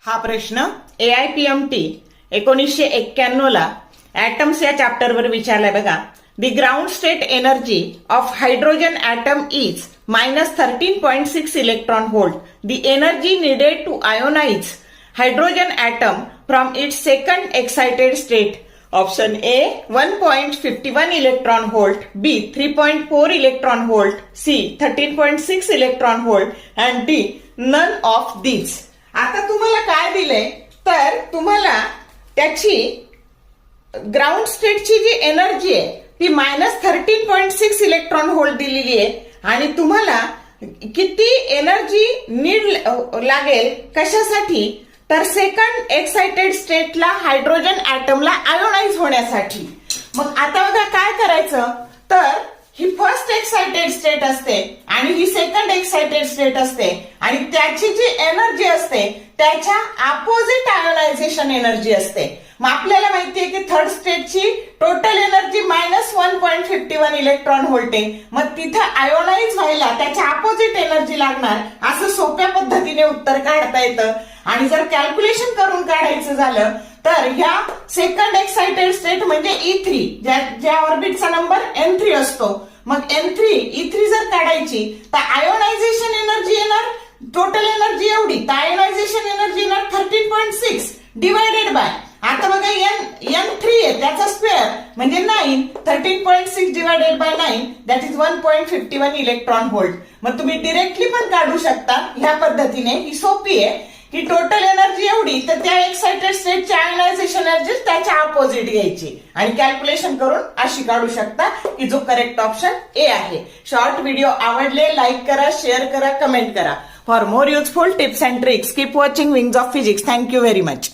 हा प्रश्न AIPMT 1991 ला ऍटम्स या चॅप्टरवर विचारलाय बघा. The ground state energy of hydrogen atom is -13.6 electron volt. The energy needed to ionise hydrogen atom from its second excited state. Option A 1.51 electron volt, B 3.4 electron volt, C 13.6 electron volt and D none of these. आता तुम्हाला काय दिलंय तर तुम्हाला त्याची ground स्टेटची जी energy आहे ती -13.6 इलेक्ट्रॉन व्होल्ट दिलेली आहे आणि तुम्हाला किती एनर्जी नीड लागेल कशासाठी तर सेकंड एक्साइटेड स्टेटला हायड्रोजन ॲटमला आयोनाइज होण्यासाठी. मग आता बघा काय करायचं तर ही फर्स्ट एक्साइटेड स्टेट असते आणि ही सेकंड एक्साइटेड स्टेट असते आणि त्याची जी एनर्जी असते त्याच्या अपोजिट आयोनायझेशन एनर्जी असते. मग आपल्याला माहितीये की थर्ड स्टेटची टोटल एनर्जी -1.51 इलेक्ट्रॉन व्होल्ट आहे. मग तिथं आयोनाइज व्हायला त्याच्या अपोजिट एनर्जी लागणार असं सोप्या पद्धतीने उत्तर काढता येतं. आणि जर कॅल्क्युलेशन करून काढायचं झालं तर ह्या सेकंड एक्साइटेड स्टेट म्हणजे E3 ज्या ऑर्बिटचा नंबर N3 असतो. मग E3 जर काढायची तर आयोनायझेशन एनर्जी येणार टोटल एनर्जी एवढी तर आयोनायझेशन एनर्जी येणार 13.6 डिवायडेड बाय आता बघा N3 आहे त्याचा स्क्वेअर म्हणजे 9 13.6 divided by 9 that is 1.51 electron volt. मग तुम्ही डिरेक्टली पण काढू शकता ह्या पद्धतीने. ही सोपी आहे की टोटल एनर्जी एवढी तर त्या एक्साइटेड स्टेटची आयोनायझेशन एनर्जी त्याच्या अपोजिट घ्यायची आणि कॅल्क्युलेशन करून अशी काढू शकता की जो करेक्ट ऑप्शन ए आहे. शॉर्ट व्हिडिओ आवडले लाईक करा, शेअर करा, कमेंट करा. For more useful tips and tricks keep watching wings of physics. Thank you very much.